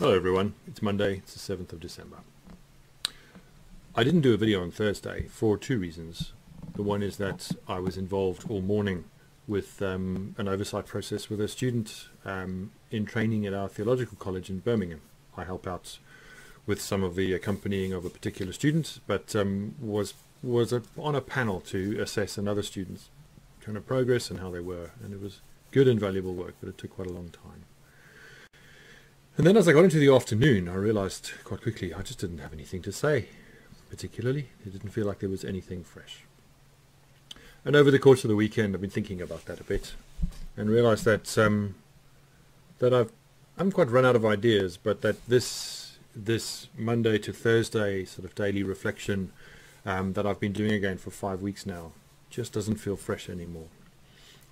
Hello everyone, it's Monday, it's the 7th of December. I didn't do a video on Thursday for two reasons. The one is that I was involved all morning with an oversight process with a student in training at our theological college in Birmingham. I help out with some of the accompanying of a particular student, but was on a panel to assess another student's kind of progress and how they were, and it was good and valuable work, but it took quite a long time. And then as I got into the afternoon, I realized quite quickly I just didn't have anything to say, particularly. It didn't feel like there was anything fresh. And over the course of the weekend, I've been thinking about that a bit and realized that I'm quite run out of ideas, but that this Monday to Thursday sort of daily reflection that I've been doing again for 5 weeks now just doesn't feel fresh anymore.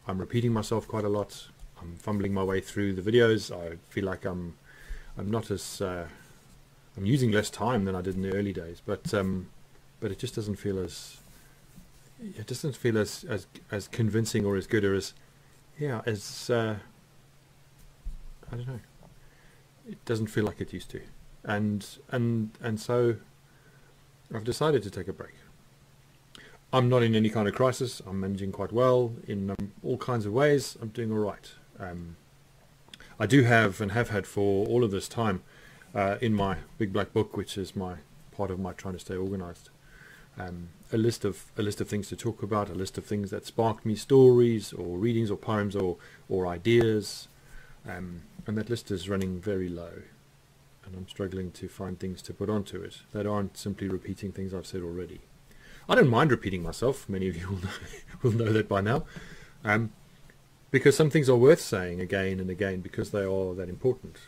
I'm repeating myself quite a lot. I'm fumbling my way through the videos. I feel like I'm not as I'm using less time than I did in the early days, but it just doesn't feel as as convincing or as good or as I don't know. It doesn't feel like it used to, and so I've decided to take a break. I'm not in any kind of crisis. I'm managing quite well in all kinds of ways. I'm doing all right. I do have and have had for all of this time in my big black book, which is my part of my trying to stay organized, a list of things to talk about, a list of things that sparked me, stories or readings or poems or ideas, and that list is running very low, and I'm struggling to find things to put onto it that aren't simply repeating things I've said already. I don't mind repeating myself. Many of you will know that by now. Because some things are worth saying again and again because they are that important.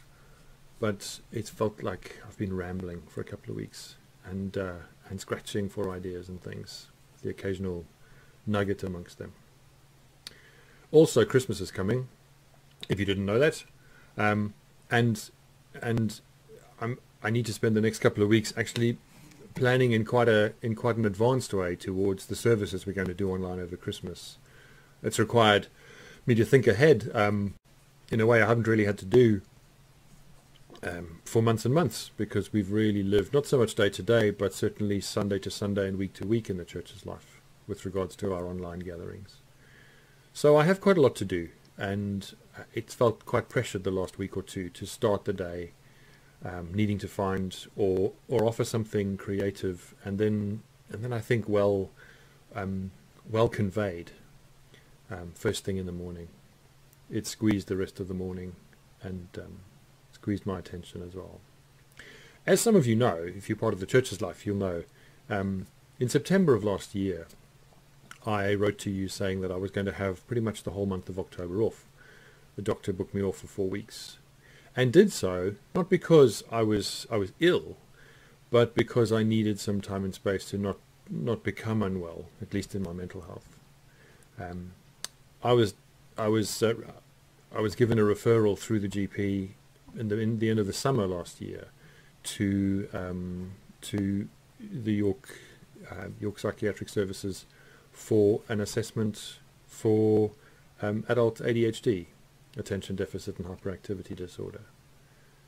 But it's felt like I've been rambling for a couple of weeks and scratching for ideas and things, the occasional nugget amongst them. Also, Christmas is coming, if you didn't know that, and I need to spend the next couple of weeks actually planning in quite an advanced way towards the services we're going to do online over Christmas. It's required me to think ahead in a way I haven't really had to do for months and months, because we've really lived not so much day to day, but certainly Sunday to Sunday and week to week in the church's life with regards to our online gatherings. So I have quite a lot to do, and it's felt quite pressured the last week or two to start the day needing to find or offer something creative, and then I think well conveyed. First thing in the morning. It squeezed the rest of the morning and squeezed my attention as well. As some of you know, if you're part of the church's life, you'll know, in September of last year, I wrote to you saying that I was going to have pretty much the whole month of October off. The doctor booked me off for 4 weeks, and did so not because I was ill, but because I needed some time and space to not become unwell, at least in my mental health. I was given a referral through the GP in the end of the summer last year to the York Psychiatric Services for an assessment for adult ADHD, attention deficit and hyperactivity disorder,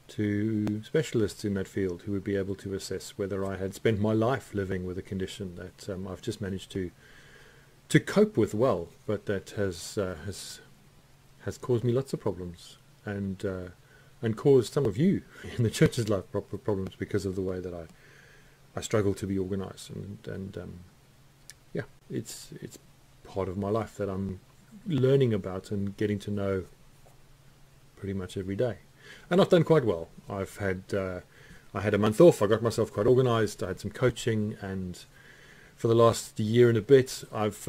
to specialists in that field who would be able to assess whether I had spent my life living with a condition that I've just managed to cope with well, but that has caused me lots of problems, and caused some of you in the church's life problems because of the way that I struggle to be organized, and it's part of my life that I'm learning about and getting to know pretty much every day. And I've done quite well. I had a month off. I got myself quite organized. I had some coaching, and for the last year and a bit, I've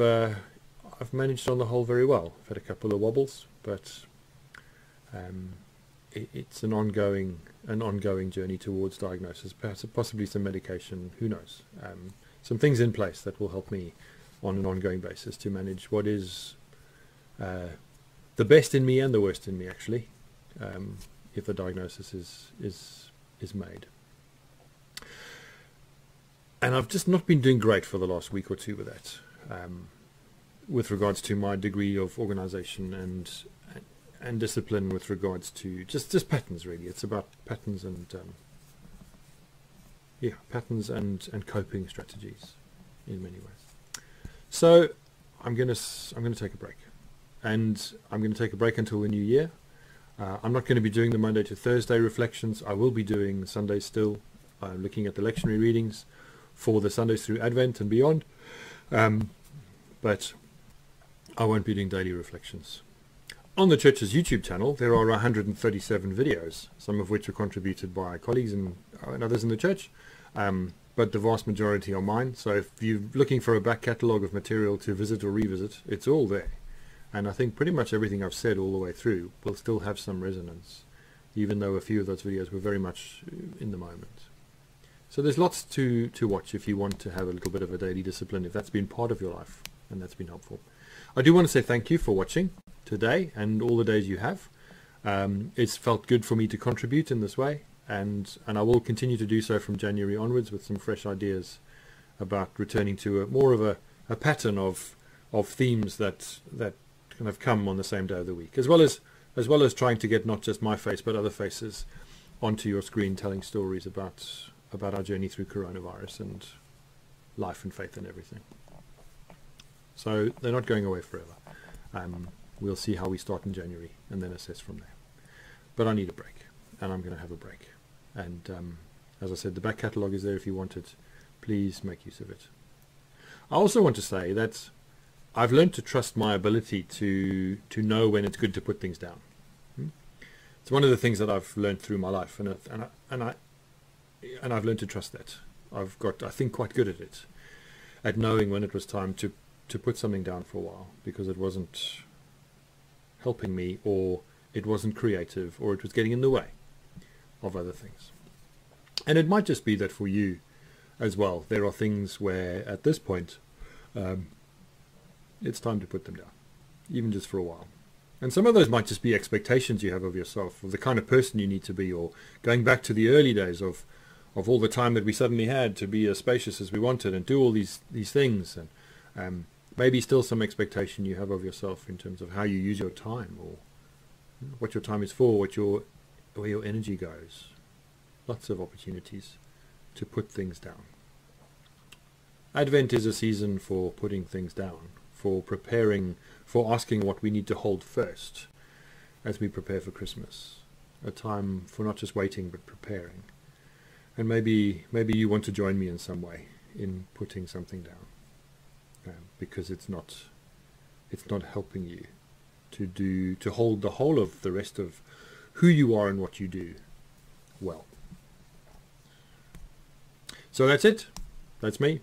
managed on the whole very well. I've had a couple of wobbles, but it's an ongoing journey towards diagnosis, perhaps possibly some medication, who knows. Some things in place that will help me on an ongoing basis to manage what is the best in me and the worst in me, actually, if the diagnosis is made. And I've just not been doing great for the last week or two with that, with regards to my degree of organization discipline with regards to just patterns. Really, it's about patterns and patterns and coping strategies in many ways. So I'm going to take a break, and I'm going to take a break until the new year. I'm not going to be doing the Monday to Thursday reflections. I will be doing Sundays still, looking at the lectionary readings for the Sundays through Advent and beyond, but I won't be doing daily reflections. On the church's YouTube channel, there are 137 videos, some of which are contributed by colleagues and others in the church, but the vast majority are mine. So if you're looking for a back catalogue of material to visit or revisit, it's all there. And I think pretty much everything I've said all the way through will still have some resonance, even though a few of those videos were very much in the moment. So there's lots to watch if you want to have a little bit of a daily discipline, if that's been part of your life and that's been helpful. I do want to say thank you for watching today and all the days you have. It's felt good for me to contribute in this way, and I will continue to do so from January onwards with some fresh ideas about returning to more of a pattern of themes that kind of come on the same day of the week, as well as trying to get not just my face but other faces onto your screen telling stories about our journey through coronavirus and life and faith and everything. So they're not going away forever. We'll see how we start in January and then assess from there. But I need a break, and I'm going to have a break. And as I said, the back catalogue is there if you want it. Please make use of it. I also want to say that I've learned to trust my ability to know when it's good to put things down. It's one of the things that I've learned through my life, and I've learned to trust that. I've got, I think, quite good at it, at knowing when it was time to put something down for a while because it wasn't helping me, or it wasn't creative, or it was getting in the way of other things. And it might just be that for you as well, there are things where at this point it's time to put them down, even just for a while. And some of those might just be expectations you have of yourself, of the kind of person you need to be, or going back to the early days of all the time that we suddenly had to be as spacious as we wanted and do all these things, and maybe still some expectation you have of yourself in terms of how you use your time, or what your time is for, where your energy goes. Lots of opportunities to put things down. Advent is a season for putting things down, for preparing, for asking what we need to hold first as we prepare for Christmas. A time for not just waiting but preparing. And maybe you want to join me in some way in putting something down, because it's not helping you to hold the whole of the rest of who you are and what you do well. So that's it. That's me.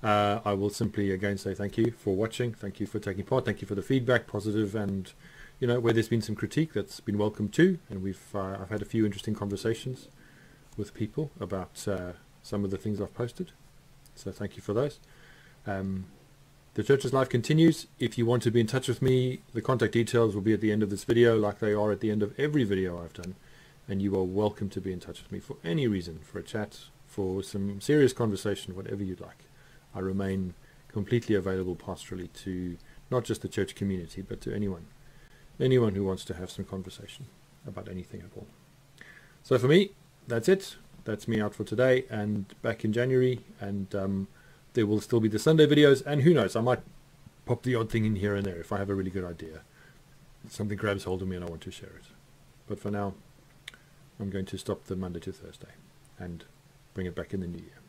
I will simply again say thank you for watching. Thank you for taking part. Thank you for the feedback, positive, and where there's been some critique, that's been welcome too. And I've had a few interesting conversations with people about some of the things I've posted. So thank you for those. The Church's Life continues. If you want to be in touch with me, the contact details will be at the end of this video, like they are at the end of every video I've done. And you are welcome to be in touch with me for any reason, for a chat, for some serious conversation, whatever you'd like. I remain completely available pastorally to not just the church community, but to anyone who wants to have some conversation about anything at all. So for me, that's it. That's me out for today, and back in January, and there will still be the Sunday videos, and who knows, I might pop the odd thing in here and there if I have a really good idea. Something grabs hold of me and I want to share it. But for now, I'm going to stop the Monday to Thursday and bring it back in the new year.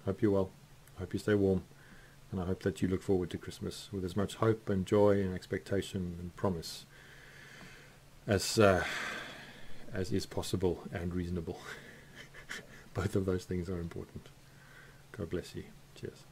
Hope you're well. I hope you stay warm, and I hope that you look forward to Christmas with as much hope and joy and expectation and promise as is possible and reasonable. Both of those things are important. God bless you. Cheers.